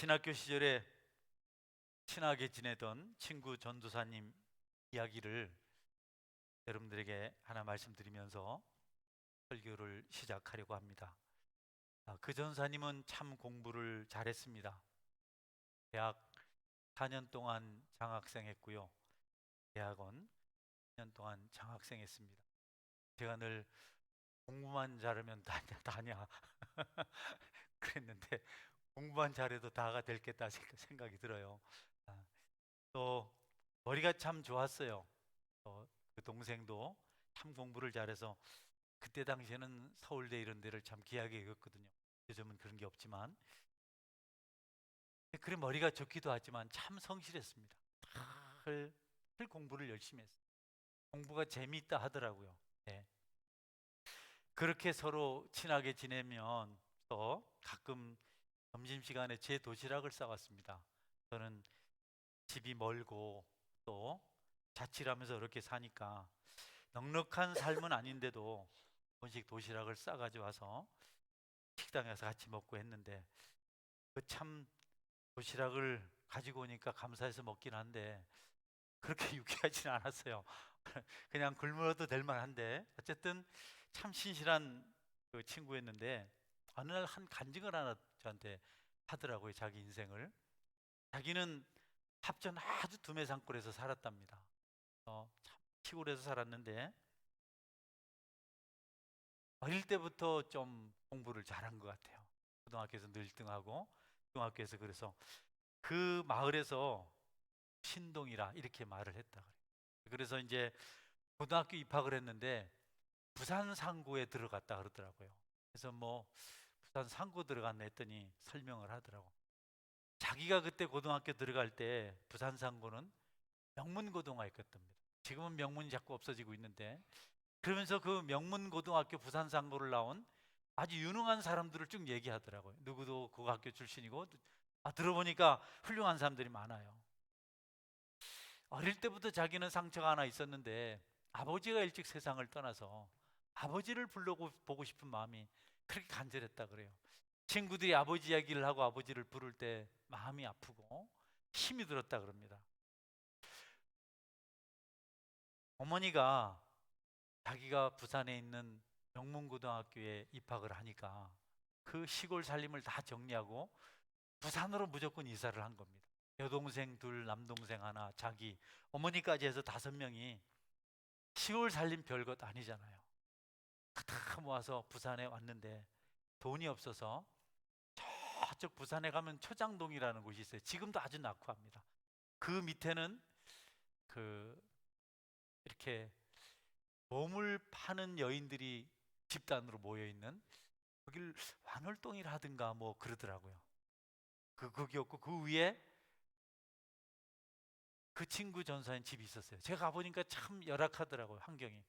신학교 시절에 친하게 지내던 친구 전도사님 이야기를 여러분들에게 하나 말씀드리면서 설교를 시작하려고 합니다. 그 전사님은 참 공부를 잘했습니다. 대학 4년 동안 장학생 했고요. 대학원 4년 동안 장학생 했습니다. 제가 늘 공부만 잘하면 다냐 그랬는데 공부만 잘해도 다가 됐겠다 생각이 들어요. 아, 또 머리가 참 좋았어요. 그 동생도 참 공부를 잘해서 그때 당시에는 서울대 이런 데를 참 귀하게 여겼거든요. 요즘은 그런 게 없지만 그래 머리가 좋기도 하지만 참 성실했습니다. 늘 공부를 열심히 했어요. 공부가 재미있다 하더라고요. 네. 그렇게 서로 친하게 지내면 또 가끔 점심시간에 제 도시락을 싸왔습니다. 저는 집이 멀고 또 자취하면서 이렇게 사니까 넉넉한 삶은 아닌데도 번씩 도시락을 싸가지고 와서 식당에서 같이 먹고 했는데 그 참 도시락을 가지고 오니까 감사해서 먹긴 한데 그렇게 유쾌하지는 않았어요. 그냥 굶어도 될 만한데 어쨌든 참 신실한 그 친구였는데 어느 날 한 간증을 하나 저한테 하더라고요. 자기 인생을. 자기는 합전 아주 두메산골에서 살았답니다. 참 시골에서 살았는데 어릴 때부터 좀 공부를 잘한 것 같아요. 고등학교에서 늘 1등하고 중학교에서 그래서 그 마을에서 신동이라 이렇게 말을 했다 그래요. 그래서 이제 고등학교 입학을 했는데 부산 상고에 들어갔다 그러더라고요. 그래서 뭐 부산 상고 들어갔네 했더니 설명을 하더라고. 자기가 그때 고등학교 들어갈 때 부산 상고는 명문고등학교였답니다. 지금은 명문이 자꾸 없어지고 있는데 그러면서 그 명문고등학교 부산 상고를 나온 아주 유능한 사람들을 쭉 얘기하더라고요. 누구도 그 학교 출신이고 들어보니까 훌륭한 사람들이 많아요. 어릴 때부터 자기는 상처가 하나 있었는데 아버지가 일찍 세상을 떠나서 아버지를 불러보고 싶은 마음이 그렇게 간절했다 그래요. 친구들이 아버지 이야기를 하고 아버지를 부를 때 마음이 아프고 힘이 들었다 그럽니다. 어머니가 자기가 부산에 있는 명문고등학교에 입학을 하니까 그 시골 살림을 다 정리하고 부산으로 무조건 이사를 한 겁니다. 여동생 둘, 남동생 하나, 자기 어머니까지 해서 5명이 시골 살림 별것 아니잖아요. 다 모아서 부산에 왔는데 돈이 없어서 저쪽 부산에 가면 초장동이라는 곳이 있어요. 지금도 아주 낙후합니다. 그 밑에는 그 이렇게 몸을 파는 여인들이 집단으로 모여 있는 거길 완월동이라든가 뭐 그러더라고요. 거기였고 그 위에 그 친구 전사님 집이 있었어요. 제가 가보니까 참 열악하더라고요, 환경이.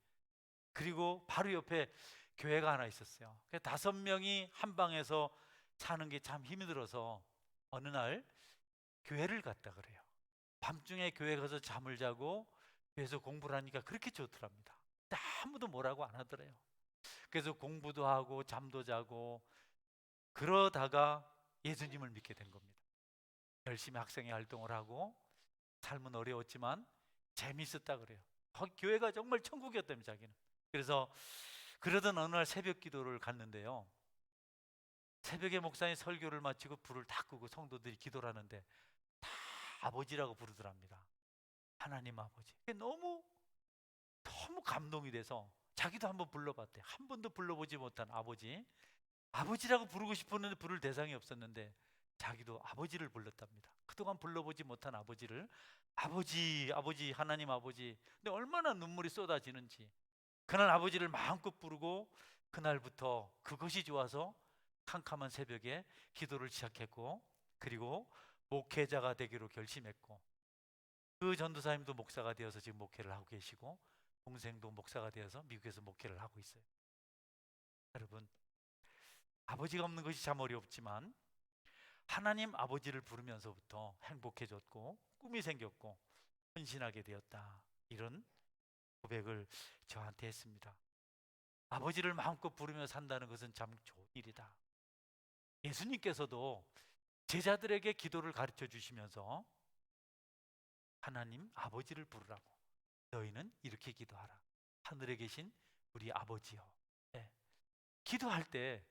그리고 바로 옆에 교회가 하나 있었어요. 5명이 한 방에서 사는 게 참 힘들어서 어느 날 교회를 갔다 그래요. 밤중에 교회 가서 잠을 자고 교회에서 공부를 하니까 그렇게 좋더랍니다. 아무도 뭐라고 안 하더래요. 그래서 공부도 하고 잠도 자고 그러다가 예수님을 믿게 된 겁니다. 열심히 학생회 활동을 하고 삶은 어려웠지만 재미있었다 그래요. 거기 교회가 정말 천국이었다며 자기는. 그래서 그러던 어느 날 새벽 기도를 갔는데요. 새벽에 목사님 설교를 마치고 불을 다 끄고 성도들이 기도를 하는데 다 아버지라고 부르더랍니다. 하나님 아버지. 너무 너무 감동이 돼서 자기도 한번 불러봤대. 한 번도 불러보지 못한 아버지. 아버지라고 부르고 싶었는데 부를 대상이 없었는데 자기도 아버지를 불렀답니다. 그동안 불러보지 못한 아버지를 아버지, 아버지, 하나님 아버지. 근데 얼마나 눈물이 쏟아지는지. 그날 아버지를 마음껏 부르고 그날부터 그것이 좋아서 캄캄한 새벽에 기도를 시작했고 그리고 목회자가 되기로 결심했고 그 전도사님도 목사가 되어서 지금 목회를 하고 계시고 동생도 목사가 되어서 미국에서 목회를 하고 있어요. 여러분, 아버지가 없는 것이 참 어렵지만 하나님 아버지를 부르면서부터 행복해졌고 꿈이 생겼고 헌신하게 되었다. 이런 고백을 저한테 했습니다. 아버지를 마음껏 부르며 산다는 것은 참 좋은 일이다. 예수님께서도 제자들에게 기도를 가르쳐 주시면서 하나님 아버지를 부르라고, 너희는 이렇게 기도하라. 하늘에 계신 우리 아버지요. 네. 기도할 때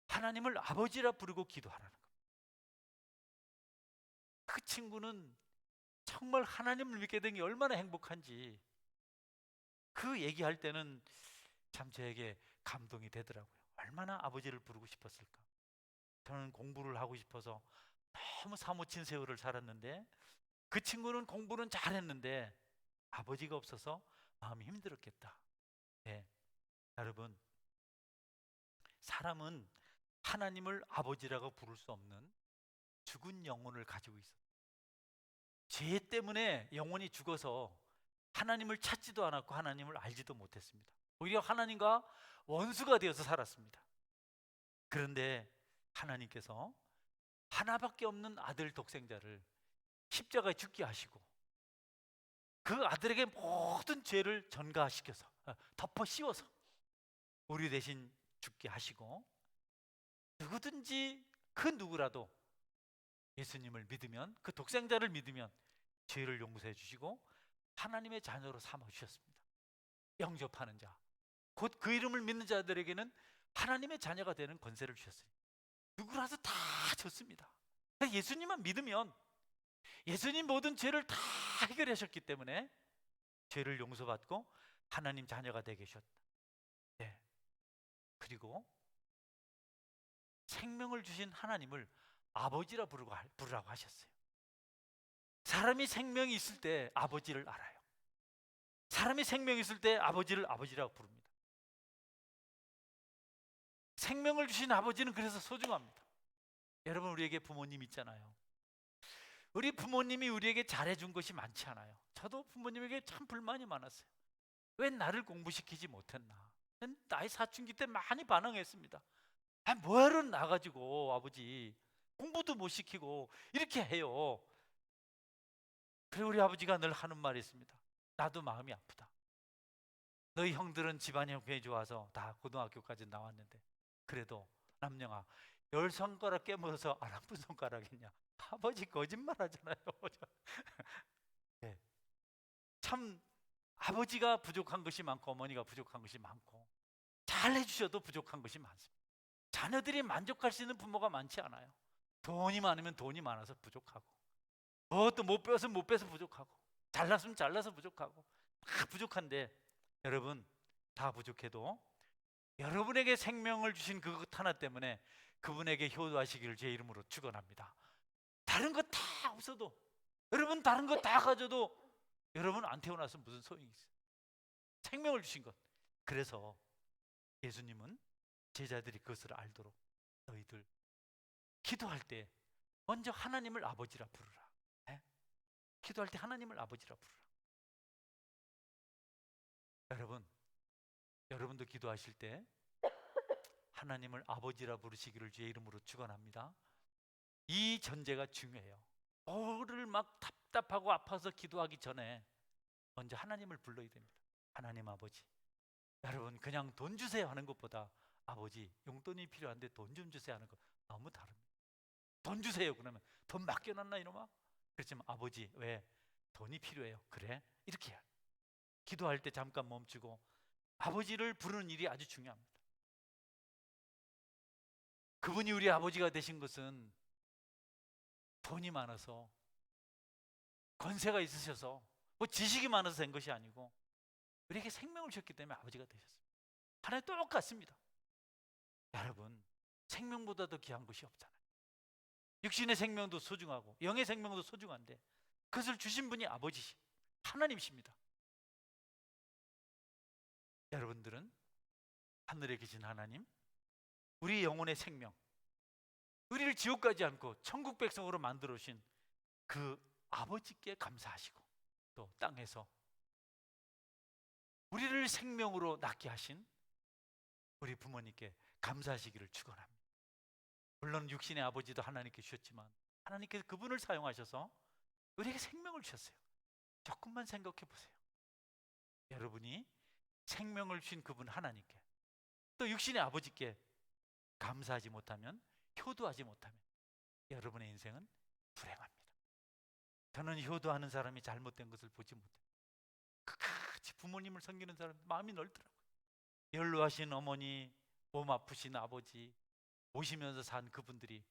하나님을 아버지라 부르고 기도하라는 겁니다. 그 친구는 정말 하나님을 믿게 된 게 얼마나 행복한지 그 얘기할 때는 참 저에게 감동이 되더라고요. 얼마나 아버지를 부르고 싶었을까. 저는 공부를 하고 싶어서 너무 사무친 세월을 살았는데 그 친구는 공부는 잘했는데 아버지가 없어서 마음이 힘들었겠다. 네. 여러분, 사람은 하나님을 아버지라고 부를 수 없는 죽은 영혼을 가지고 있어요. 죄 때문에 영혼이 죽어서 하나님을 찾지도 않았고 하나님을 알지도 못했습니다. 오히려 하나님과 원수가 되어서 살았습니다. 그런데 하나님께서 하나밖에 없는 아들 독생자를 십자가에 죽게 하시고 그 아들에게 모든 죄를 전가시켜서 덮어 씌워서 우리 대신 죽게 하시고, 누구든지 그 누구라도 예수님을 믿으면, 그 독생자를 믿으면 죄를 용서해 주시고 하나님의 자녀로 삼아 주셨습니다. 영접하는 자, 곧 그 이름을 믿는 자들에게는 하나님의 자녀가 되는 권세를 주셨어요. 누구라도 다 줬습니다. 예수님만 믿으면 예수님 모든 죄를 다 해결하셨기 때문에 죄를 용서받고 하나님 자녀가 되게 하셨다. 네. 그리고 생명을 주신 하나님을 아버지라 부르라고 하셨어요. 사람이 생명이 있을 때 아버지를 알아요. 사람이 생명이 있을 때 아버지를 아버지라고 부릅니다. 생명을 주신 아버지는 그래서 소중합니다. 여러분, 우리에게 부모님 있잖아요. 우리 부모님이 우리에게 잘해준 것이 많지 않아요. 저도 부모님에게 참 불만이 많았어요. 왜 나를 공부시키지 못했나. 나이 사춘기 때 많이 반항했습니다. 뭐하러 나가지고 아버지 공부도 못 시키고 이렇게 해요. 그리고 우리 아버지가 늘 하는 말이 있습니다. 나도 마음이 아프다. 너희 형들은 집안 형편이 좋아서 다 고등학교까지 나왔는데 그래도 남영아, 10손가락 깨물어서 안 아픈 손가락이냐. 아버지 거짓말 하잖아요. 네. 참 아버지가 부족한 것이 많고 어머니가 부족한 것이 많고 잘 해주셔도 부족한 것이 많습니다. 자녀들이 만족할 수 있는 부모가 많지 않아요. 돈이 많으면 돈이 많아서 부족하고, 또 못 배워서 못 배워서 부족하고, 잘났으면 잘나서 부족하고, 다 부족한데, 여러분, 다 부족해도 여러분에게 생명을 주신 그것 하나 때문에 그분에게 효도하시기를 제 이름으로 축원합니다. 다른 거 다 없어도, 여러분 다른 거 다 가져도 여러분 안 태어나서 무슨 소용이 있어요? 생명을 주신 것. 그래서 예수님은 제자들이 그것을 알도록 너희들 기도할 때 먼저 하나님을 아버지라 부르라. 네? 기도할 때 하나님을 아버지라 부르라. 여러분, 여러분도 기도하실 때 하나님을 아버지라 부르시기를 주의 이름으로 축원합니다. 이 전제가 중요해요. 뭐를 막 답답하고 아파서 기도하기 전에 먼저 하나님을 불러야 됩니다. 하나님 아버지. 여러분, 그냥 돈 주세요 하는 것보다 아버지 용돈이 필요한데 돈 좀 주세요 하는 거 너무 다릅니다. 돈 주세요 그러면 돈 맡겨놨나 이놈아? 그렇지만 아버지 왜 돈이 필요해요? 그래? 이렇게 해요. 기도할 때 잠깐 멈추고 아버지를 부르는 일이 아주 중요합니다. 그분이 우리 아버지가 되신 것은 돈이 많아서 권세가 있으셔서 뭐 지식이 많아서 된 것이 아니고 우리에게 생명을 주셨기 때문에 아버지가 되셨습니다. 하나님 똑같습니다. 여러분, 생명보다 더 귀한 것이 없잖아요. 육신의 생명도 소중하고 영의 생명도 소중한데 그것을 주신 분이 아버지시 하나님이십니다. 여러분들은 하늘에 계신 하나님, 우리 영혼의 생명, 우리를 지옥 가지 않고 천국 백성으로 만들어 주신 그 아버지께 감사하시고 또 땅에서 우리를 생명으로 낳게 하신 우리 부모님께 감사하시기를 축원합니다. 물론 육신의 아버지도 하나님께 주셨지만 하나님께서 그분을 사용하셔서 우리에게 생명을 주셨어요. 조금만 생각해 보세요. 여러분이 생명을 주신 그분 하나님께 또 육신의 아버지께 감사하지 못하면, 효도하지 못하면 여러분의 인생은 불행합니다. 저는 효도하는 사람이 잘못된 것을 보지 못해요. 끝까지 부모님을 섬기는 사람 마음이 넓더라고요. 연로하신 어머니, 몸 아프신 아버지 모시면서 산 그분들이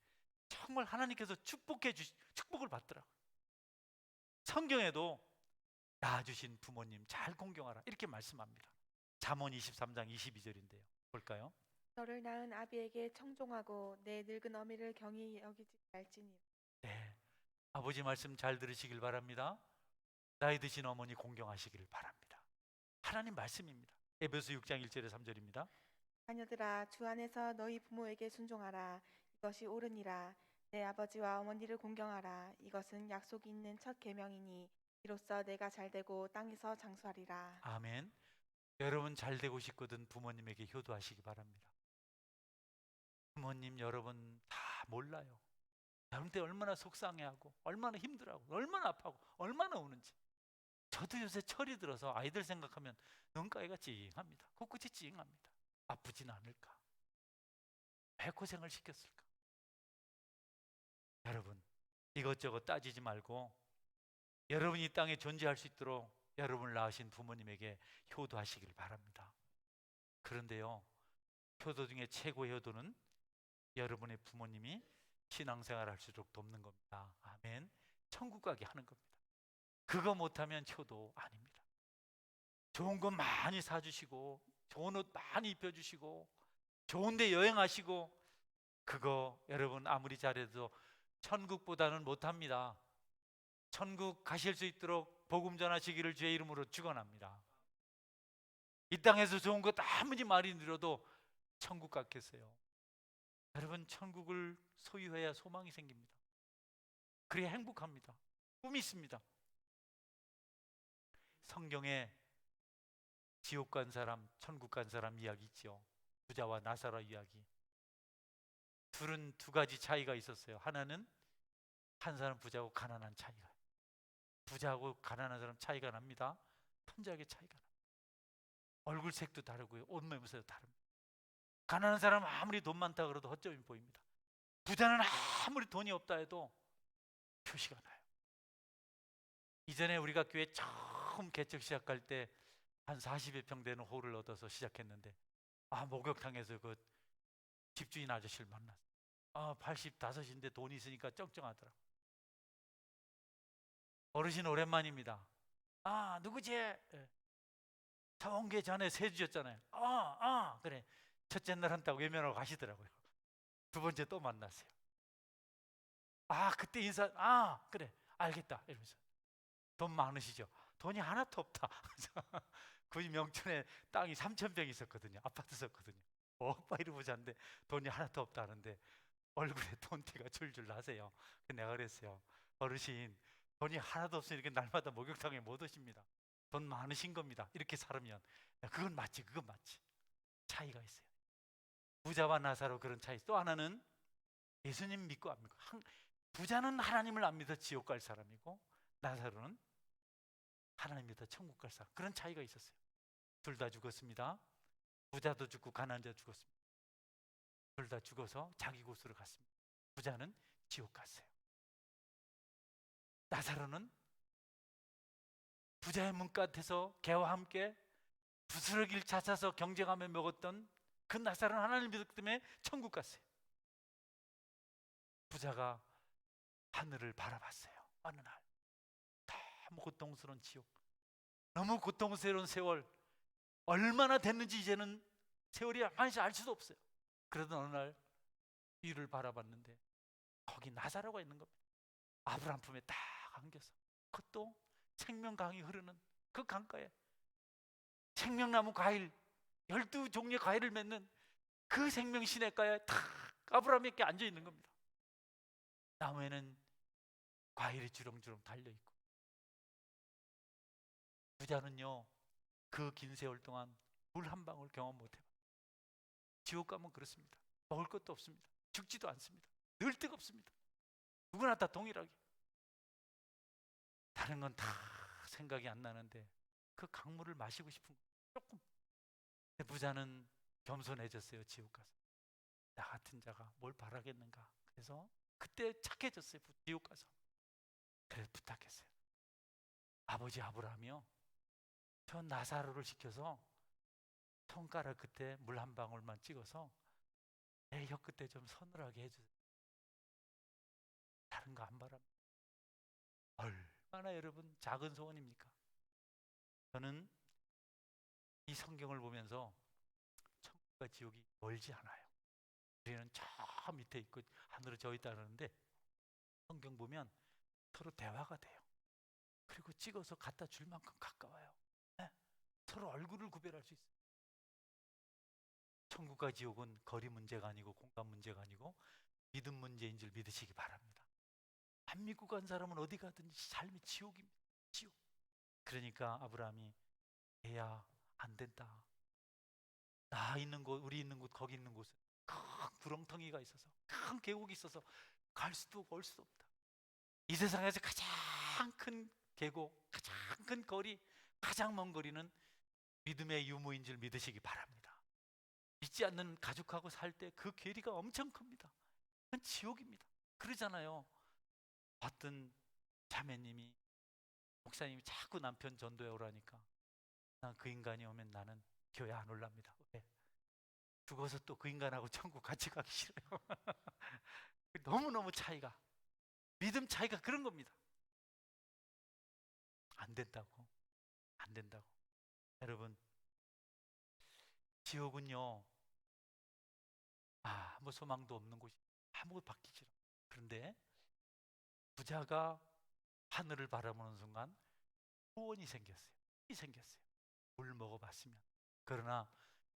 정말 하나님께서 축복을 받더라고요. 성경에도 낳아주신 부모님 잘 공경하라 이렇게 말씀합니다. 잠언 23장 22절인데요. 볼까요? 너를 낳은 아비에게 청종하고 내 늙은 어미를 경히 여기지 말지니. 네, 아버지 말씀 잘 들으시길 바랍니다. 나이 드신 어머니 공경하시기를 바랍니다. 하나님 말씀입니다. 에베소 6장 1절에 3절입니다. 자녀들아, 주 안에서 너희 부모에게 순종하라. 이것이 옳으니라. 내 아버지와 어머니를 공경하라. 이것은 약속이 있는 첫 계명이니 이로써 내가 잘되고 땅에서 장수하리라. 아멘. 여러분 잘 되고 싶거든 부모님에게 효도하시기 바랍니다. 부모님 여러분 다 몰라요. 여러분 때 얼마나 속상해하고 얼마나 힘들어하고 얼마나 아파하고 얼마나 우는지. 저도 요새 철이 들어서 아이들 생각하면 눈가에가 찡합니다. 코끝이 찡합니다. 아프진 않을까? 왜 고생을 시켰을까? 여러분 이것저것 따지지 말고 여러분이 이 땅에 존재할 수 있도록 여러분을 낳으신 부모님에게 효도하시길 바랍니다. 그런데요, 효도 중에 최고의 효도는 여러분의 부모님이 신앙생활 할수록 돕는 겁니다. 아멘. 천국 가게 하는 겁니다. 그거 못하면 효도 아닙니다. 좋은 거 많이 사주시고 좋은 옷 많이 입혀주시고 좋은 데 여행하시고 그거 여러분 아무리 잘해도 천국보다는 못합니다. 천국 가실 수 있도록 복음 전하시기를 주의 이름으로 축원합니다. 이 땅에서 좋은 것 아무리 많이 누려도 천국 같겠어요? 여러분 천국을 소유해야 소망이 생깁니다. 그래야 행복합니다. 꿈이 있습니다. 성경에 지옥 간 사람, 천국 간 사람 이야기 있죠. 부자와 나사로 이야기. 둘은 두 가지 차이가 있었어요. 하나는 한 사람 부자고 가난한 차이가. 부자하고 가난한 사람 차이가 납니다. 천지하게 차이가 납니다. 얼굴 색도 다르고요. 옷 매무새도 다릅니다. 가난한 사람은 아무리 돈 많다 그래도 허점이 보입니다. 부자는 아무리 돈이 없다 해도 표시가 나요. 이전에 우리가 교회 처음 개척 시작할 때 한 40여 평 되는 홀을 얻어서 시작했는데 목욕탕에서 그 집주인 아저씨를 만났어요. 85인데 돈이 있으니까 쩡쩡하더라고요. 어르신 오랜만입니다. 누구지? 성계 전에 세 주셨잖아요. 그래. 첫째 날 한다고 외면하고 가시더라고요. 두 번째 또 만났어요. 그때 인사, 그래. 알겠다. 이러면서. 돈 많으시죠? 돈이 하나도 없다. 그 명촌에 땅이 3,000평 있었거든요. 아파트 썼거든요. 오빠 이러고 자는데 돈이 하나도 없다 하는데 얼굴에 돈티가 줄줄 나세요. 내가 그랬어요. 어르신, 돈이 하나도 없으니 날마다 목욕탕에 못 오십니다. 돈 많으신 겁니다. 이렇게 살으면. 그건 맞지, 그건 맞지. 차이가 있어요. 부자와 나사로 그런 차이. 또 하나는 예수님 믿고 안 믿고. 부자는 하나님을 안 믿어 지옥 갈 사람이고 나사로는 하나님 믿어 천국 갈 사람. 그런 차이가 있었어요. 둘 다 죽었습니다. 부자도 죽고 가난한 자도 죽었습니다. 둘 다 죽어서 자기 곳으로 갔습니다. 부자는 지옥 갔어요. 나사로는 부자의 문갓에서 개와 함께 부스러기를 찾아서 경쟁하며 먹었던 그 나사로는 하나님 믿었기 때문에 천국 갔어요. 부자가 하늘을 바라봤어요. 어느 날 너무 고통스러운 지옥, 너무 고통스러운 세월, 얼마나 됐는지 이제는 세월이 얼마인지 알 수도 없어요. 그러던 어느 날 위를 바라봤는데 거기 나사로가 있는 겁니다. 아브라함 품에 딱 안겨서, 그것도 생명강이 흐르는 그 강가에 생명나무 과일 12종류의 과일을 맺는 그 생명 시냇가에 탁 아브라함에게 앉아 있는 겁니다. 나무에는 과일이 주렁주렁 달려있고, 부자는요 그 긴 세월 동안 물 한 방울 경험 못 해봐요. 지옥 가면 그렇습니다. 먹을 것도 없습니다. 죽지도 않습니다. 늘 뜨겁습니다. 누구나 다 동일하게. 다른 건 다 생각이 안 나는데 그 강물을 마시고 싶은 거예요. 조금. 근데 부자는 겸손해졌어요. 지옥 가서 나 같은 자가 뭘 바라겠는가. 그래서 그때 착해졌어요. 지옥 가서. 그래서 부탁했어요. 아버지 아브라함이요, 저 나사로를 시켜서 손가락 끝에 물 한 방울만 찍어서 내 혀 끝에 좀 서늘하게 해주세요. 다른 거 안 바랍니다. 얼마나 여러분 작은 소원입니까? 저는 이 성경을 보면서 천국과 지옥이 멀지 않아요. 우리는 저 밑에 있고 하늘에 저 있다는데 성경 보면 서로 대화가 돼요. 그리고 찍어서 갖다 줄 만큼 가까워요. 네? 서로 얼굴을 구별할 수 있어요. 천국과 지옥은 거리 문제가 아니고 공간 문제가 아니고 믿음 문제인 줄 믿으시기 바랍니다. 안 믿고 간 사람은 어디 가든지 삶이 지옥입니다. 지옥. 그러니까 아브라함이 얘야 안 된다. 나 있는 곳, 우리 있는 곳, 거기 있는 곳은 큰 구렁텅이가 있어서 큰 계곡이 있어서 갈 수도 없고 올 수도 없다. 이 세상에서 가장 큰 계곡, 가장 큰 거리, 가장 먼 거리는 믿음의 유무인 줄 믿으시기 바랍니다. 믿지 않는 가족하고 살 때 그 괴리가 엄청 큽니다. 그건 지옥입니다. 그러잖아요. 봤던 자매님이, 목사님이 자꾸 남편 전도해 오라니까 난 그 인간이 오면 나는 교회 안 올랍니다. 왜? 죽어서 또 그 인간하고 천국 같이 가기 싫어요. 너무너무 차이가, 믿음 차이가 그런 겁니다. 안 된다고. 안 된다고. 여러분, 지옥은요, 아무 소망도 없는 곳이, 아무것도 바뀌지 않아요. 그런데 부자가 하늘을 바라보는 순간 소원이 생겼어요. 이 생겼어요. 물 먹어봤으면. 그러나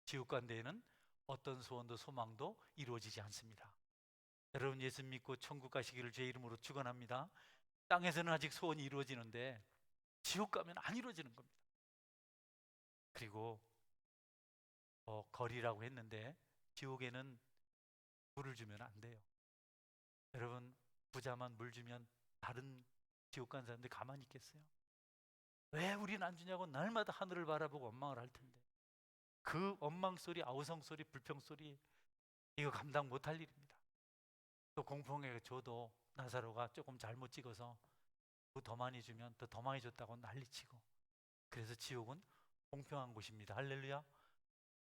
지옥 간데에는 어떤 소원도 소망도 이루어지지 않습니다. 여러분, 예수 믿고 천국 가시기를 제 이름으로 축원합니다. 땅에서는 아직 소원이 이루어지는데 지옥 가면 안 이루어지는 겁니다. 그리고 거리라고 했는데 지옥에는 물을 주면 안 돼요. 여러분, 부자만 물 주면 다른 지옥 간 사람들 가만히 있겠어요? 왜 우리는 안 주냐고 날마다 하늘을 바라보고 원망을 할 텐데 그 원망 소리, 아우성 소리, 불평 소리, 이거 감당 못할 일입니다. 또 공평하게 줘도 나사로가 조금 잘못 찍어서 더 많이 주면 더 많이 줬다고 난리치고. 그래서 지옥은 공평한 곳입니다. 할렐루야.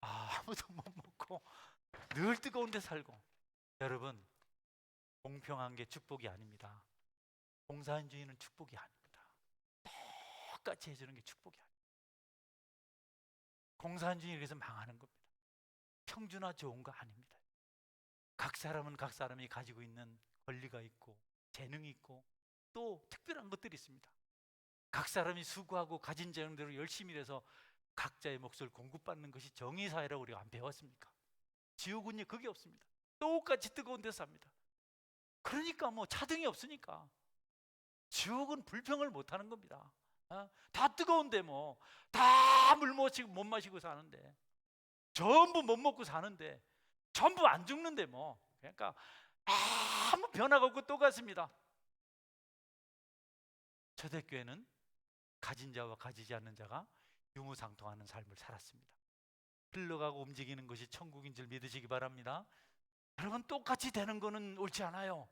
아무도 못 먹고 늘 뜨거운 데 살고. 여러분, 공평한 게 축복이 아닙니다. 공산주의는 축복이 아닙니다. 똑같이 해주는 게 축복이 아닙니다. 공산주의에 의해서 망하는 겁니다. 평준화 좋은 거 아닙니다. 각 사람은 각 사람이 가지고 있는 권리가 있고 재능이 있고 또 특별한 것들이 있습니다. 각 사람이 수고하고 가진 재능대로 열심히 해서 각자의 몫을 공급받는 것이 정의사회라고 우리가 안 배웠습니까? 지옥은요, 그게 없습니다. 똑같이 뜨거운 데서 삽니다. 그러니까 뭐 차등이 없으니까. 지옥은 불평을 못하는 겁니다. 다 뜨거운데 뭐 다 물 못 마시고 사는데, 전부 못 먹고 사는데, 전부 안 죽는데 뭐. 그러니까 아무 변화가 없고 똑같습니다. 초대교회는 가진 자와 가지지 않는 자가 유무상통하는 삶을 살았습니다. 흘러가고 움직이는 것이 천국인 줄 믿으시기 바랍니다. 여러분, 똑같이 되는 거는 옳지 않아요.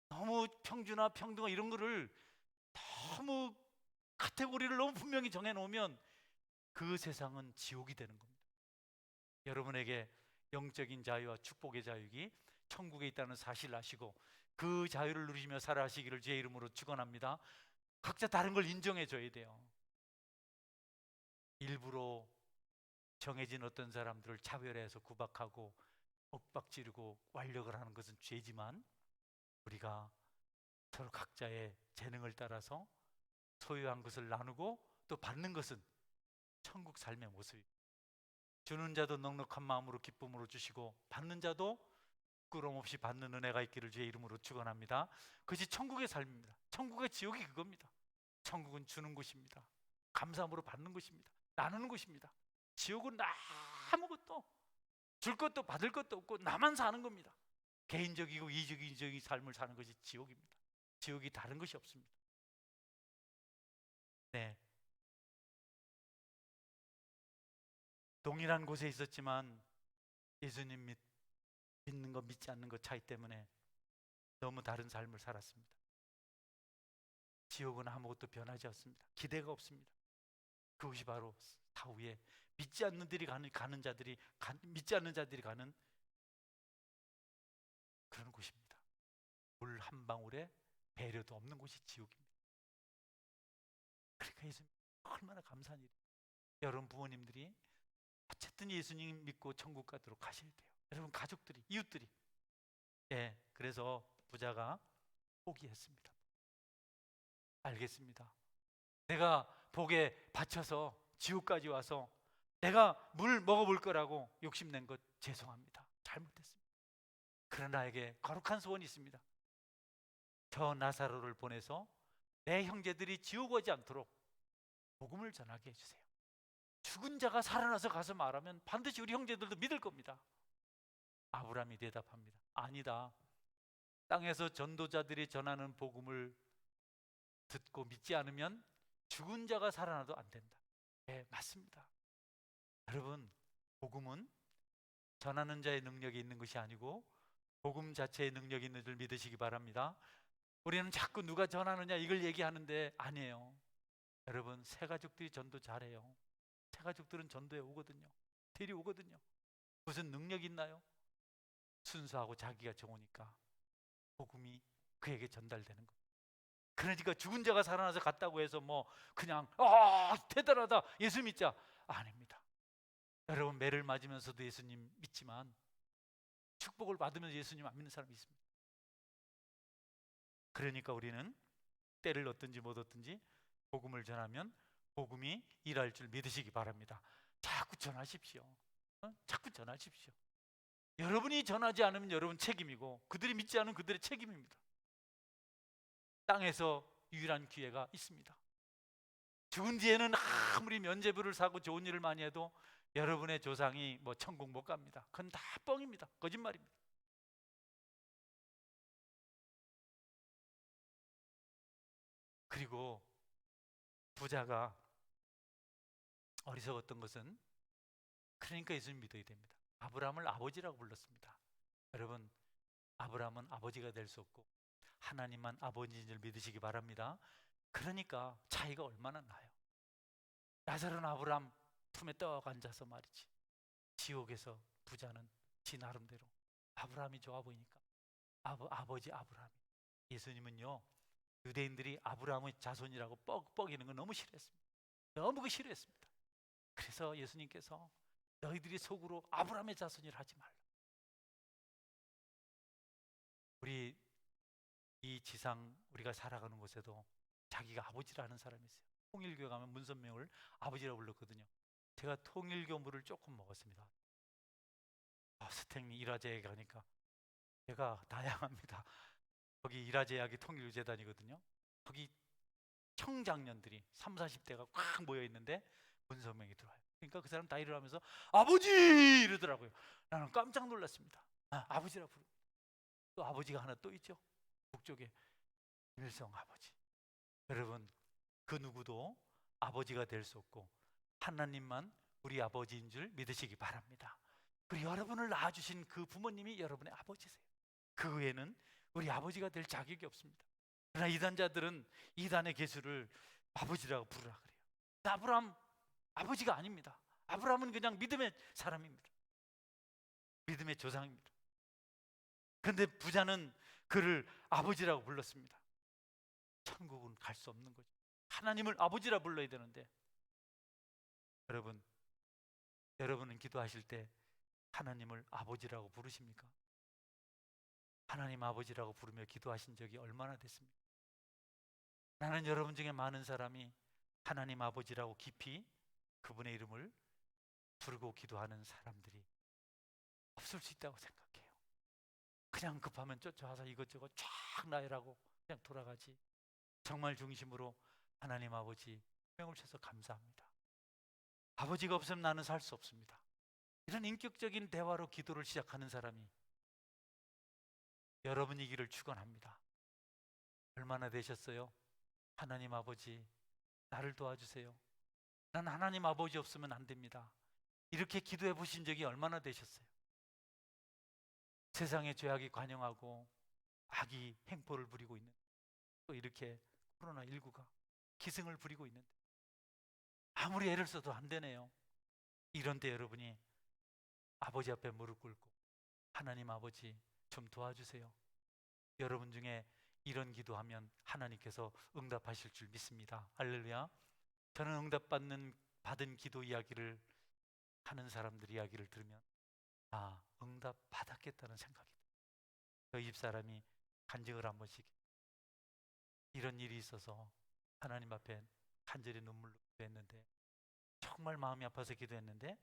너무 평준화, 평등화 이런 거를 너무 카테고리를 너무 분명히 정해놓으면 그 세상은 지옥이 되는 겁니다. 여러분에게 영적인 자유와 축복의 자유가 천국에 있다는 사실을 아시고 그 자유를 누리시며 살아가시기를 제 이름으로 축원합니다. 각자 다른 걸 인정해 줘야 돼요. 일부러 정해진 어떤 사람들을 차별해서 구박하고 엇박지르고 완력을 하는 것은 죄지만 우리가 서로 각자의 재능을 따라서 소유한 것을 나누고 또 받는 것은 천국 삶의 모습입니다. 주는 자도 넉넉한 마음으로 기쁨으로 주시고 받는 자도 부끄러움 없이 받는 은혜가 있기를 주의 이름으로 축원합니다. 그것이 천국의 삶입니다. 천국의 지옥이 그겁니다. 천국은 주는 곳입니다. 감사함으로 받는 곳입니다. 나누는 곳입니다. 지옥은 아무것도 줄 것도 받을 것도 없고 나만 사는 겁니다. 개인적이고 이기적인 삶을 사는 것이 지옥입니다. 지옥이 다른 것이 없습니다. 네, 동일한 곳에 있었지만 예수님 믿는 것 믿지 않는 것 차이 때문에 너무 다른 삶을 살았습니다. 지옥은 아무것도 변하지 않습니다. 기대가 없습니다. 그것이 바로 사후에 믿지 않는 자들이 가는 그런 곳입니다. 물 한 방울에 배려도 없는 곳이 지옥입니다. 그러니까 예수님 얼마나 감사한 일이에요. 여러분 부모님들이 어쨌든 예수님 믿고 천국 가도록 하셔야 돼요. 여러분 가족들이, 이웃들이. 예, 그래서 부자가 포기했습니다. 알겠습니다. 내가 복에 받쳐서 지옥까지 와서 내가 물 먹어볼 거라고 욕심낸 것 죄송합니다. 잘못했습니다. 그러나 나에게 거룩한 소원이 있습니다. 저 나사로를 보내서 내 형제들이 지옥 오지 않도록 복음을 전하게 해주세요. 죽은 자가 살아나서 가서 말하면 반드시 우리 형제들도 믿을 겁니다. 아브라함이 대답합니다. 아니다. 땅에서 전도자들이 전하는 복음을 듣고 믿지 않으면 죽은 자가 살아나도 안 된다. 네, 맞습니다. 여러분, 복음은 전하는 자의 능력이 있는 것이 아니고 복음 자체의 능력이 있는 줄 믿으시기 바랍니다. 우리는 자꾸 누가 전하느냐 이걸 얘기하는데 아니에요. 여러분, 새 가족들이 전도 잘해요. 새 가족들은 전도에 오거든요. 데려오거든요. 무슨 능력이 있나요? 순수하고 자기가 좋으니까 복음이 그에게 전달되는 겁니다. 그러니까 죽은 자가 살아나서 갔다고 해서 뭐 그냥 대단하다 예수 믿자 아닙니다. 여러분 매를 맞으면서도 예수님 믿지만 축복을 받으면서 예수님 안 믿는 사람이 있습니다. 그러니까 우리는 때를 얻든지 못 얻든지 복음을 전하면 복음이 일할 줄 믿으시기 바랍니다. 자꾸 전하십시오. 자꾸 전하십시오. 여러분이 전하지 않으면 여러분 책임이고 그들이 믿지 않으면 그들의 책임입니다. 땅에서 유일한 기회가 있습니다. 죽은 뒤에는 아무리 면죄부를 사고 좋은 일을 많이 해도 여러분의 조상이 뭐 천국 못 갑니다. 그건 다 뻥입니다. 거짓말입니다. 그리고 부자가 어리석었던 것은 그러니까 예수님 믿어야 됩니다. 아브라함을 아버지라고 불렀습니다. 여러분 아브라함은 아버지가 될 수 없고 하나님만 아버지인 줄 믿으시기 바랍니다. 그러니까 차이가 얼마나 나요. 나사로는 아브라함 품에 떡 앉아서 말이지 지옥에서 부자는 지 나름대로 아브라함이 좋아 보이니까 아버지 아브라함. 예수님은요 유대인들이 아브라함의 자손이라고 뻑뻑이는 거 너무 싫어했습니다. 너무 그 싫어했습니다. 그래서 예수님께서 너희들이 속으로 아브라함의 자손이라 하지 말라. 우리 이 지상 우리가 살아가는 곳에도 자기가 아버지라는 사람이 있어요. 통일교회 가면 문선명을 아버지라고 불렀거든요. 제가 통일교 물을 조금 먹었습니다. 스탱리 일화제에 가니까 제가 다양합니다. 거기 일화제약이 통일교 재단이거든요. 거기 청장년들이 3, 40대가 꽉 모여 있는데 문선명이 들어와요. 그러니까 그 사람 다 일어나면서 아버지 이러더라고요. 나는 깜짝 놀랐습니다. 아버지라고 부르고 또 아버지가 하나 또 있죠. 북쪽에 김일성 아버지. 여러분 그 누구도 아버지가 될 수 없고 하나님만 우리 아버지인 줄 믿으시기 바랍니다. 그리고 여러분을 낳아주신 그 부모님이 여러분의 아버지세요. 그 외에는 우리 아버지가 될 자격이 없습니다. 그러나 이단자들은 이단의 개수를 아버지라고 부르라 그래요. 아브라함 아버지가 아닙니다. 아브라함은 그냥 믿음의 사람입니다. 믿음의 조상입니다. 그런데 부자는 그를 아버지라고 불렀습니다. 천국은 갈 수 없는 거죠. 하나님을 아버지라 불러야 되는데 여러분은 기도하실 때 하나님을 아버지라고 부르십니까? 하나님 아버지라고 부르며 기도하신 적이 얼마나 됐습니까? 나는 여러분 중에 많은 사람이 하나님 아버지라고 깊이 그분의 이름을 부르고 기도하는 사람들이 없을 수 있다고 생각해요. 그냥 급하면 쫓아와서 이것저것 쫙 나열하고 그냥 돌아가지. 정말 중심으로 하나님 아버지 명을 쳐서 감사합니다. 아버지가 없으면 나는 살 수 없습니다. 이런 인격적인 대화로 기도를 시작하는 사람이 여러분이기를 축원합니다. 얼마나 되셨어요? 하나님 아버지 나를 도와주세요. 난 하나님 아버지 없으면 안 됩니다. 이렇게 기도해 보신 적이 얼마나 되셨어요? 세상의 죄악이 관영하고 악이 횡포를 부리고 있는, 또 이렇게 코로나19가 기승을 부리고 있는데 아무리 애를 써도 안 되네요. 이런 때 여러분이 아버지 앞에 무릎 꿇고 하나님 아버지 좀 도와주세요. 여러분 중에 이런 기도하면 하나님께서 응답하실 줄 믿습니다. 할렐루야. 저는 받은 기도 이야기를 하는 사람들 이야기를 들으면 응답 받았겠다는 생각이 들어요. 저희 집사람이 간증을 한 번씩 이런 일이 있어서 하나님 앞에 간절히 눈물로 기도했는데, 정말 마음이 아파서 기도했는데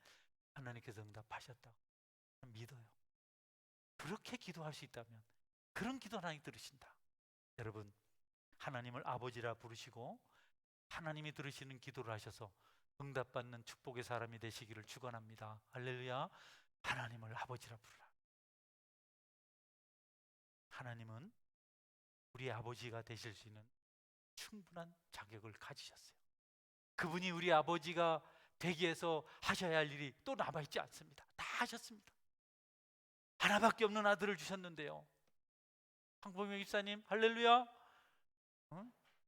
하나님께서 응답하셨다고 믿어요. 그렇게 기도할 수 있다면 그런 기도 하나님 들으신다. 여러분, 하나님을 아버지라 부르시고 하나님이 들으시는 기도를 하셔서 응답받는 축복의 사람이 되시기를 축원합니다. 할렐루야. 하나님을 아버지라 부르라. 하나님은 우리 아버지가 되실 수 있는 충분한 자격을 가지셨어요. 그분이 우리 아버지가 되기 위해서 하셔야 할 일이 또 남아있지 않습니다. 다 하셨습니다. 하나밖에 없는 아들을 주셨는데요. 황보명 집사님 할렐루야.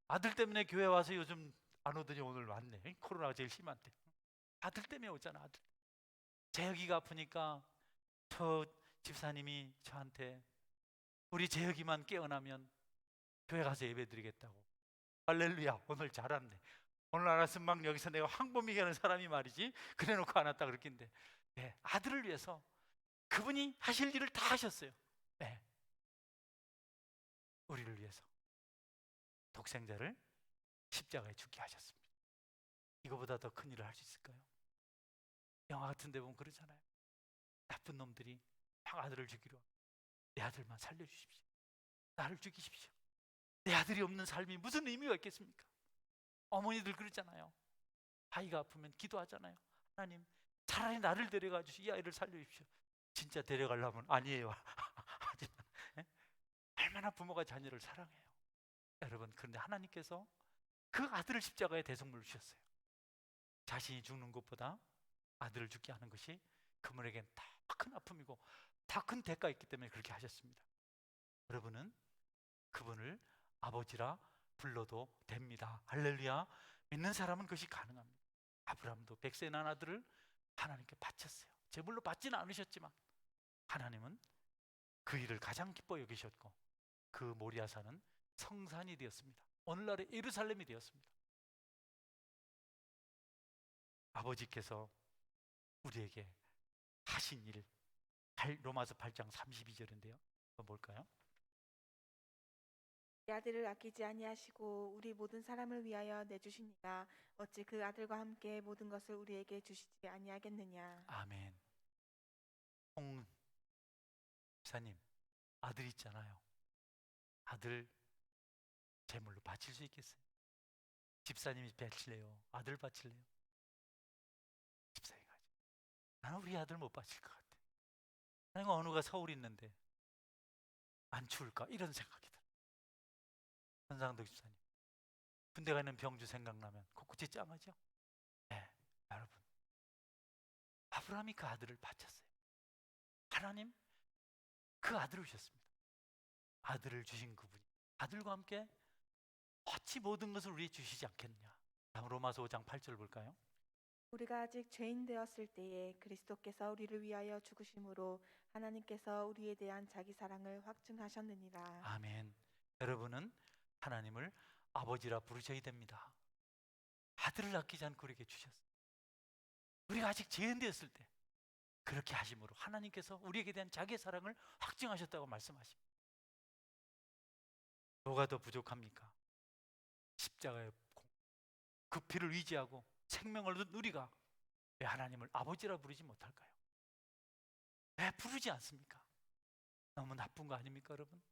아들 때문에 교회 와서 요즘 안 오더니 오늘 왔네. 코로나가 제일 심한데 아들 때문에 오잖아. 아들. 재혁이가 아프니까 저 집사님이 저한테 우리 재혁이만 깨어나면 교회 가서 예배 드리겠다고. 할렐루야. 오늘 잘 왔네. 오늘 알았으면 막 여기서 내가 황보명이라는 사람이 말이지 그래 놓고 안 왔다 그랬긴데, 네, 아들을 위해서 그분이 하실 일을 다 하셨어요. 네. 우리를 위해서 독생자를 십자가에 죽게 하셨습니다. 이거보다 더 큰 일을 할 수 있을까요? 영화 같은 데 보면 그러잖아요. 나쁜 놈들이 막 아들을 죽이려, 내 아들만 살려주십시오. 나를 죽이십시오. 내 아들이 없는 삶이 무슨 의미가 있겠습니까? 어머니들 그러잖아요. 아이가 아프면 기도하잖아요. 하나님, 차라리 나를 데려가주시, 이 아이를 살려주십시오. 진짜 데려가려면 아니에요. 하지만 얼마나 부모가 자녀를 사랑해요. 여러분, 그런데 하나님께서 그 아들을 십자가에 대속물로 주셨어요. 자신이 죽는 것보다 아들을 죽게 하는 것이 그분에겐 더 큰 아픔이고 더 큰 대가가 있기 때문에 그렇게 하셨습니다. 여러분은 그분을 아버지라 불러도 됩니다. 할렐루야. 믿는 사람은 그것이 가능합니다. 아브라함도 백세 난 아들을 하나님께 바쳤어요. 제물로 받지는 않으셨지만 하나님은 그 일을 가장 기뻐 여기셨고 그 모리아산은 성산이 되었습니다. 오늘날의 예루살렘이 되었습니다. 아버지께서 우리에게 하신 일, 로마서 8장 32절인데요. 뭘까요? 이 아들을 아끼지 아니하시고 우리 모든 사람을 위하여 내주시니까 어찌 그 아들과 함께 모든 것을 우리에게 주시지 아니하겠느냐. 아멘. 홍 집사님, 아들 있잖아요. 아들 제물로 바칠 수 있겠어요? 집사님이 바칠래요? 아들 바칠래요? 집사님이 가지. 나는 우리 아들 못 바칠 것 같아. 내가 어느가 서울에 있는데 안 추울까? 이런 생각이 들어요. 현상덕 집사님, 군대 가는 병주 생각나면 코끝이 짱하죠? 네, 여러분, 아브라함이 그 아들을 바쳤어요. 하나님 그 아들을 주셨습니다. 아들을 주신 그분이 아들과 함께 어찌 모든 것을 우리에게 주시지 않겠느냐. 다음 로마서 5장 8절 볼까요? 우리가 아직 죄인 되었을 때에 그리스도께서 우리를 위하여 죽으심으로 하나님께서 우리에 대한 자기 사랑을 확증하셨느니라. 아멘. 여러분은 하나님을 아버지라 부르셔야 됩니다. 아들을 아끼지 않고 우리에게 주셨어요. 우리가 아직 죄인 되었을 때 그렇게 하심으로 하나님께서 우리에게 대한 자기의 사랑을 확증하셨다고 말씀하십니다. 뭐가 더 부족합니까? 십자가의 그 피를 의지하고 생명을 얻은 우리가 왜 하나님을 아버지라 부르지 못할까요? 왜 부르지 않습니까? 너무 나쁜 거 아닙니까, 여러분?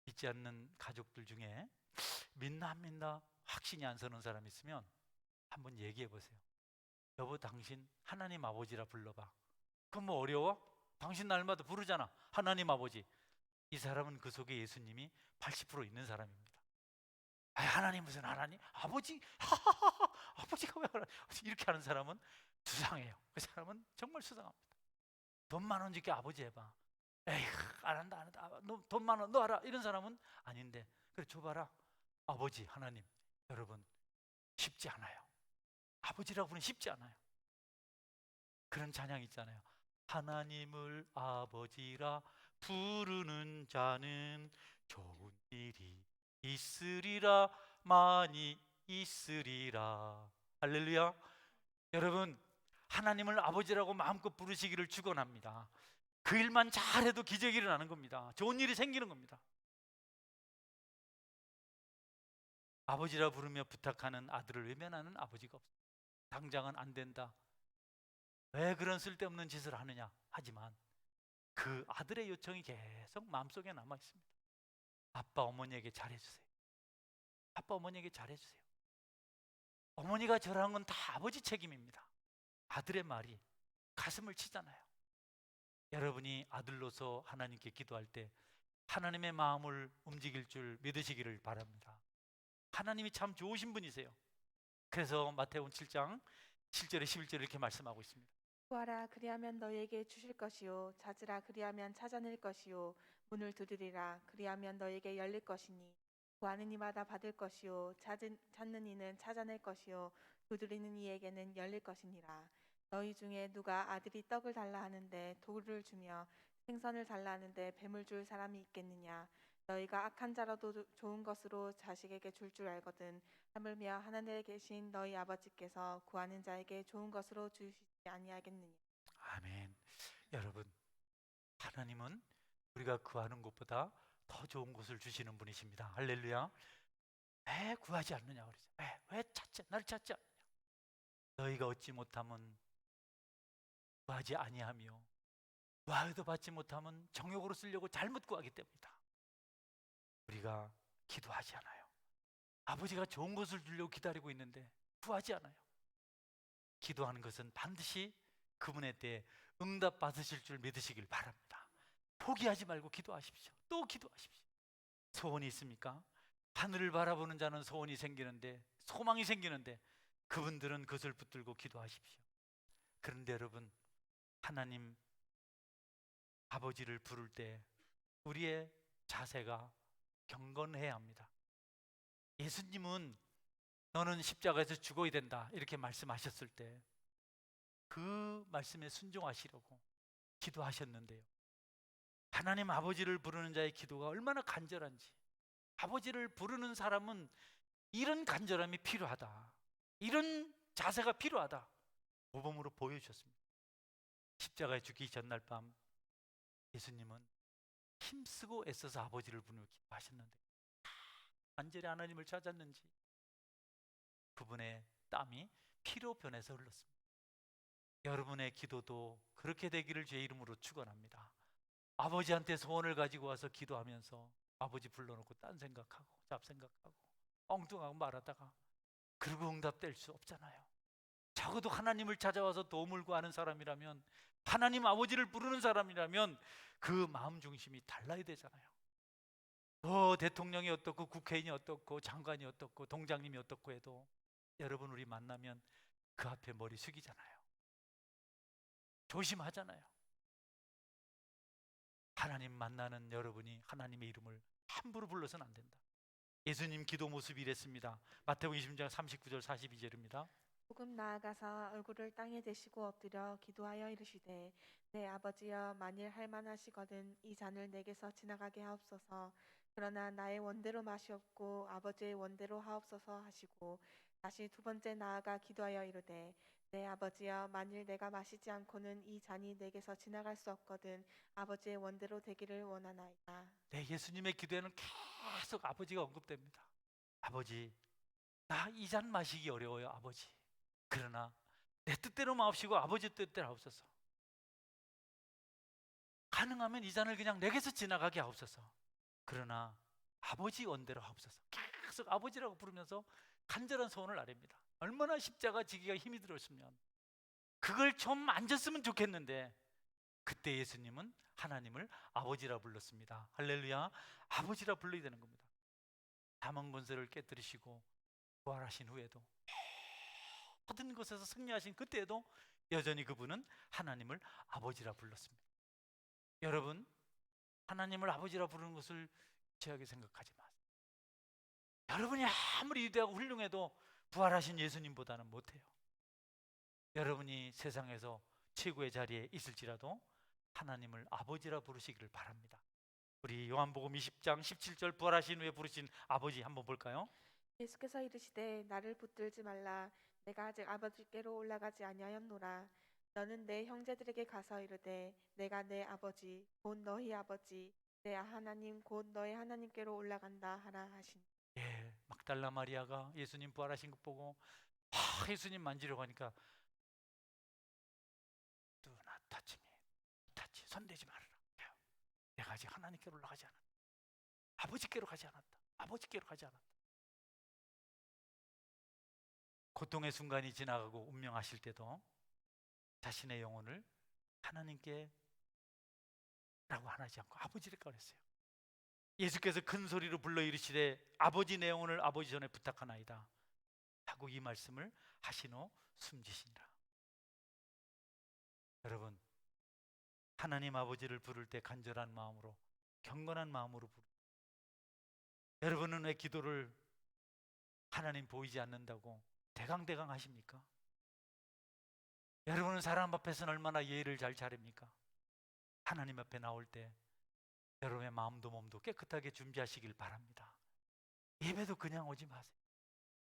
믿지 않는 가족들 중에 믿나 안 믿나 확신이 안 서는 사람 있으면 한번 얘기해 보세요. 여보, 당신 하나님 아버지라 불러봐. 그럼 뭐 어려워? 당신 날마다 부르잖아, 하나님 아버지. 이 사람은 그 속에 예수님이 80% 있는 사람입니다. 하나님 무슨 하나님? 아버지? 아버지가 왜 하나님? 이렇게 하는 사람은 수상해요. 그 사람은 정말 수상합니다. 돈 10,000원 줄게 아버지 해봐. 에휴, 안 한다, 안 한다. 너 돈 많아, 너 알아. 이런 사람은 아닌데. 그래, 줘봐라. 아버지 하나님, 여러분 쉽지 않아요. 아버지라고 부르는 쉽지 않아요. 그런 찬양 있잖아요. 하나님을 아버지라 부르는 자는 좋은 일이 있으리라, 많이 있으리라. 할렐루야. 여러분, 하나님을 아버지라고 마음껏 부르시기를 축원합니다. 그 일만 잘해도 기적이 일어나는 겁니다. 좋은 일이 생기는 겁니다. 아버지라 부르며 부탁하는 아들을 외면하는 아버지가 없어요. 당장은 안 된다. 왜 그런 쓸데없는 짓을 하느냐 하지만 그 아들의 요청이 계속 마음속에 남아 있습니다. 아빠 어머니에게 잘해주세요. 아빠 어머니에게 잘해주세요. 어머니가 저러한 건 다 아버지 책임입니다. 아들의 말이 가슴을 치잖아요. 여러분이 아들로서 하나님께 기도할 때 하나님의 마음을 움직일 줄 믿으시기를 바랍니다. 하나님이 참 좋으신 분이세요. 그래서 마태복음 7장 7절에 11절에 이렇게 말씀하고 있습니다. 구하라 그리하면 너희에게 주실 것이요 찾으라 그리하면 찾아낼 것이요 문을 두드리라 그리하면 너희에게 열릴 것이니 구하는 이마다 받을 것이요 찾는 이는 찾아낼 것이요 두드리는 이에게는 열릴 것이니라. 너희 중에 누가 아들이 떡을 달라 하는데 돌을 주며 생선을 달라 하는데 뱀을 줄 사람이 있겠느냐. 너희가 악한 자라도 좋은 것으로 자식에게 줄 줄 알거든 하물며 하늘에 계신 너희 아버지께서 구하는 자에게 좋은 것으로 주시지 아니하겠느냐. 아멘. 여러분, 하나님은 우리가 구하는 것보다 더 좋은 것을 주시는 분이십니다. 할렐루야. 왜 구하지 않느냐 그러죠. 왜 찾지? 나를 찾지 않느냐. 너희가 얻지 못하면 구하지 아니하며 구하여도 받지 못하면 정욕으로 쓰려고 잘못 구하기 때문이다. 우리가 기도하지 않아요. 아버지가 좋은 것을 주려고 기다리고 있는데 구하지 않아요. 기도하는 것은 반드시 그분에 대해 응답 받으실 줄 믿으시길 바랍니다. 포기하지 말고 기도하십시오. 또 기도하십시오. 소원이 있습니까? 하늘을 바라보는 자는 소원이 생기는데, 소망이 생기는데 그분들은 그것을 붙들고 기도하십시오. 그런데 여러분, 하나님 아버지를 부를 때 우리의 자세가 경건해야 합니다. 예수님은 너는 십자가에서 죽어야 된다 이렇게 말씀하셨을 때 그 말씀에 순종하시려고 기도하셨는데요. 하나님 아버지를 부르는 자의 기도가 얼마나 간절한지, 아버지를 부르는 사람은 이런 간절함이 필요하다, 이런 자세가 필요하다 모범으로 보여주셨습니다. 십자가에 죽기 전날 밤 예수님은 힘쓰고 애써서 아버지를 부르며 기도하셨는데 간절히 하나님을 찾았는지 그분의 땀이 피로 변해서 흘렀습니다. 여러분의 기도도 그렇게 되기를 주의 이름으로 축원합니다. 아버지한테 소원을 가지고 와서 기도하면서 아버지 불러놓고 딴 생각하고 잡생각하고 엉뚱하고 말하다가 그리고 응답될 수 없잖아요. 적어도 하나님을 찾아와서 도움을 구하는 사람이라면, 하나님 아버지를 부르는 사람이라면 그 마음 중심이 달라야 되잖아요. 대통령이 어떻고 국회의원이 어떻고 장관이 어떻고 동장님이 어떻고 해도 여러분 우리 만나면 그 앞에 머리 숙이잖아요. 조심하잖아요. 하나님 만나는 여러분이 하나님의 이름을 함부로 불러서는 안 된다. 예수님 기도 모습이 이랬습니다. 마태복음 20장 39절 42절입니다. 조금 나아가서 얼굴을 땅에 대시고 엎드려 기도하여 이르시되 내 아버지여 만일 할만하시거든 이 잔을 내게서 지나가게 하옵소서. 그러나 나의 원대로 마시옵고 아버지의 원대로 하옵소서 하시고 다시 두 번째 나아가 기도하여 이르되 내 아버지여 만일 내가 마시지 않고는 이 잔이 내게서 지나갈 수 없거든 아버지의 원대로 되기를 원하나이다. 네, 예수님의 기도에는 계속 아버지가 언급됩니다. 아버지, 나 이 잔 마시기 어려워요, 아버지. 그러나 내 뜻대로 마옵시고 아버지 뜻대로 하옵소서. 가능하면 이 잔을 그냥 내게서 지나가게 하옵소서. 그러나 아버지 원대로 하옵소서. 계속 아버지라고 부르면서 간절한 소원을 아뢰입니다. 얼마나 십자가 지기가 힘이 들었으면 그걸 좀 앉았으면 좋겠는데 그때 예수님은 하나님을 아버지라 불렀습니다. 할렐루야. 아버지라 불러야 되는 겁니다. 다만 권세를 깨뜨리시고 부활하신 후에도 모든 것에서 승리하신 그때에도 여전히 그분은 하나님을 아버지라 불렀습니다. 여러분, 하나님을 아버지라 부르는 것을 죄하게 생각하지 마세요. 여러분이 아무리 위대하고 훌륭해도 부활하신 예수님보다는 못해요. 여러분이 세상에서 최고의 자리에 있을지라도 하나님을 아버지라 부르시기를 바랍니다. 우리 요한복음 20장 17절 부활하신 후에 부르신 아버지 한번 볼까요? 예수께서 이르시되 나를 붙들지 말라. 내가 아직 아버지께로 올라가지 아니하였노라. 너는 내 형제들에게 가서 이르되 내가 내 아버지 곧 너희 아버지 내 하나님 곧 너희 하나님께로 올라간다 하라 하시니. 예, 막달라 마리아가 예수님 부활하신 것 보고 예수님 만지려고 하니까 Do not touch me. touch, 손대지 말아라. 내가 아직 하나님께로 올라가지 않았다. 아버지께로 가지 않았다. 아버지께로 가지 않았다. 고통의 순간이 지나가고 운명하실 때도 자신의 영혼을 하나님께 라고 하지 않고 아버지라고 했어요. 예수께서 큰 소리로 불러 이르시되 아버지 내 영혼을 아버지 전에 부탁하나이다 하고 이 말씀을 하신 후 숨지시니라. 여러분, 하나님 아버지를 부를 때 간절한 마음으로, 경건한 마음으로 부르고, 여러분은 왜 기도를 하나님 보이지 않는다고 대강대강 하십니까? 여러분은 사람 앞에서는 얼마나 예의를 잘 차립니까? 하나님 앞에 나올 때 여러분의 마음도 몸도 깨끗하게 준비하시길 바랍니다. 예배도 그냥 오지 마세요.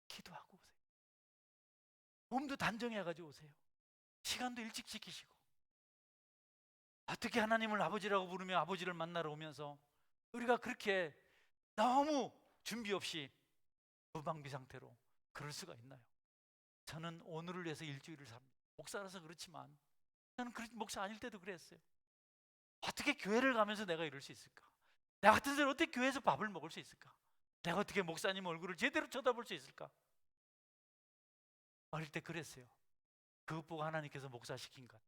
기도하고 오세요. 몸도 단정해가지고 오세요. 시간도 일찍 지키시고. 어떻게 하나님을 아버지라고 부르며 아버지를 만나러 오면서 우리가 그렇게 너무 준비 없이 무방비 상태로 그럴 수가 있나요? 저는 오늘을 위해서 일주일을 삽니다. 목사라서 그렇지만 저는 목사 아닐 때도 그랬어요. 어떻게 교회를 가면서 내가 이럴 수 있을까? 나 같은 사람 어떻게 교회에서 밥을 먹을 수 있을까? 내가 어떻게 목사님 얼굴을 제대로 쳐다볼 수 있을까? 어릴 때 그랬어요. 그것 보고 하나님께서 목사시킨 것.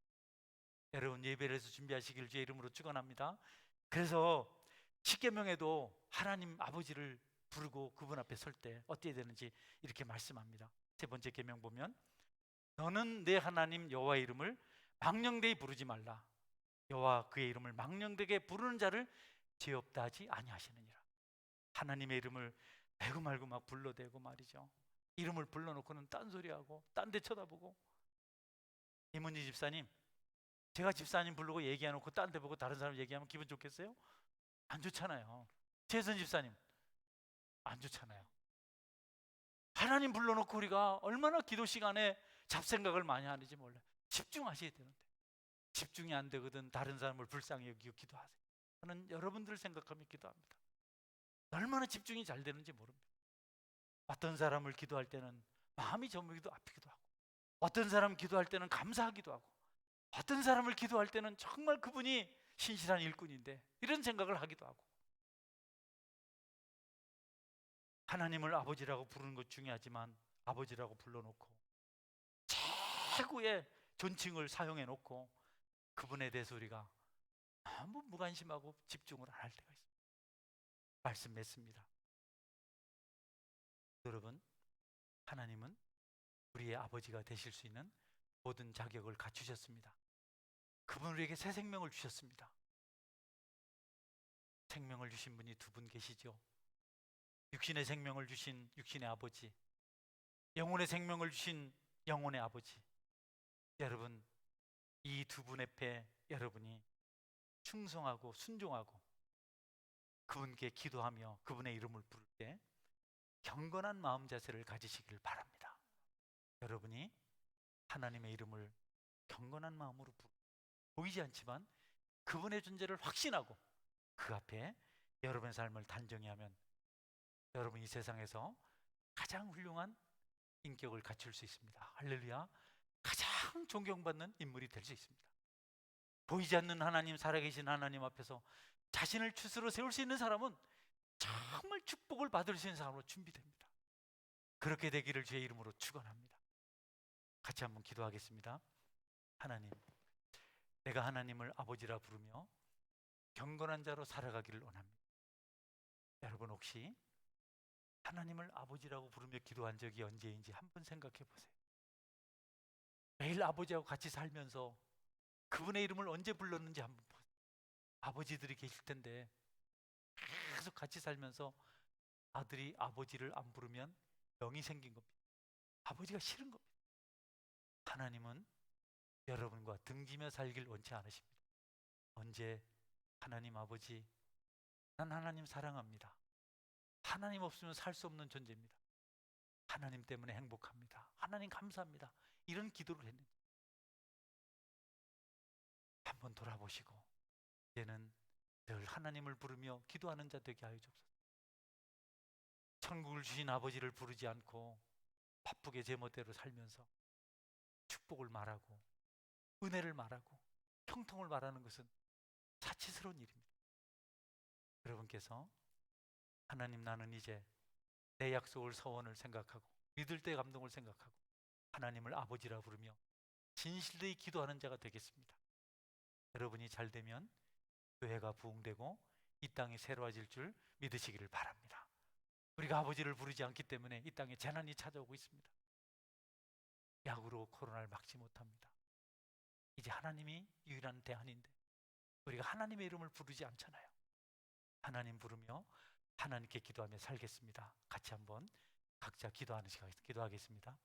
여러분 예배를 해서 준비하시길 주의 이름으로 축원합니다. 그래서 십계명에도 하나님 아버지를 부르고 그분 앞에 설 때 어떻게 되는지 이렇게 말씀합니다. 세 번째 계명 보면 너는 내 하나님 여호와의 이름을 망령되이 부르지 말라. 여호와 그의 이름을 망령되게 부르는 자를 죄 없다 하지 아니하시느니라. 하나님의 이름을 대고 말고 막 불러대고 말이죠. 이름을 불러놓고는 딴소리하고 딴 데 쳐다보고. 이문희 집사님, 제가 집사님 부르고 얘기해놓고 딴 데 보고 다른 사람 얘기하면 기분 좋겠어요? 안 좋잖아요. 재선 집사님, 안 좋잖아요. 하나님 불러놓고 우리가 얼마나 기도 시간에 잡생각을 많이 하는지 몰라요. 집중하셔야 되는데 집중이 안 되거든 다른 사람을 불쌍히 여기고 기도하세요. 저는 여러분들을 생각하며 기도합니다. 얼마나 집중이 잘 되는지 모릅니다. 어떤 사람을 기도할 때는 마음이 저물기도 아프기도 하고, 어떤 사람 기도할 때는 감사하기도 하고, 어떤 사람을 기도할 때는 정말 그분이 신실한 일꾼인데 이런 생각을 하기도 하고. 하나님을 아버지라고 부르는 것 중요하지만 아버지라고 불러놓고 최고의 존칭을 사용해 놓고 그분에 대해서 우리가 너무 무관심하고 집중을 안 할 때가 있습니다. 말씀 맺습니다. 여러분, 하나님은 우리의 아버지가 되실 수 있는 모든 자격을 갖추셨습니다. 그분 우리에게 새 생명을 주셨습니다. 생명을 주신 분이 두 분 계시죠. 육신의 생명을 주신 육신의 아버지, 영혼의 생명을 주신 영혼의 아버지. 여러분, 이 두 분 앞에 여러분이 충성하고 순종하고 그분께 기도하며 그분의 이름을 부를 때 경건한 마음 자세를 가지시길 바랍니다. 여러분이 하나님의 이름을 경건한 마음으로 보이지 않지만 그분의 존재를 확신하고 그 앞에 여러분의 삶을 단정히 하면 여러분 이 세상에서 가장 훌륭한 인격을 갖출 수 있습니다. 할렐루야. 가장 존경받는 인물이 될 수 있습니다. 보이지 않는 하나님, 살아계신 하나님 앞에서 자신을 주스로 세울 수 있는 사람은 정말 축복을 받을 수 있는 사람으로 준비됩니다. 그렇게 되기를 주의 이름으로 축원합니다. 같이 한번 기도하겠습니다. 하나님, 내가 하나님을 아버지라 부르며 경건한 자로 살아가기를 원합니다. 여러분 혹시 하나님을 아버지라고 부르며 기도한 적이 언제인지 한번 생각해 보세요. 매일 아버지하고 같이 살면서 그분의 이름을 언제 불렀는지 한번 보세요. 아버지들이 계실 텐데 계속 같이 살면서 아들이 아버지를 안 부르면 병이 생긴 겁니다. 아버지가 싫은 겁니다. 하나님은 여러분과 등지며 살길 원치 않으십니다. 언제 하나님 아버지, 난 하나님 사랑합니다. 하나님 없으면 살 수 없는 존재입니다. 하나님 때문에 행복합니다. 하나님 감사합니다. 이런 기도를 했는데 한번 돌아보시고 이제는 늘 하나님을 부르며 기도하는 자 되게 하여 주옵소서. 천국을 주신 아버지를 부르지 않고 바쁘게 제멋대로 살면서 축복을 말하고 은혜를 말하고 형통을 말하는 것은 사치스러운 일입니다. 여러분께서 하나님, 나는 이제 내 약속을, 서원을 생각하고 믿을 때 감동을 생각하고 하나님을 아버지라 부르며 진실되이 기도하는 자가 되겠습니다. 여러분이 잘 되면 교회가 부흥되고 이 땅이 새로워질 줄 믿으시기를 바랍니다. 우리가 아버지를 부르지 않기 때문에 이 땅에 재난이 찾아오고 있습니다. 약으로 코로나를 막지 못합니다. 이제 하나님이 유일한 대안인데 우리가 하나님의 이름을 부르지 않잖아요. 하나님 부르며 하나님께 기도하며 살겠습니다. 같이 한번 각자 기도하는 시간 기도하겠습니다.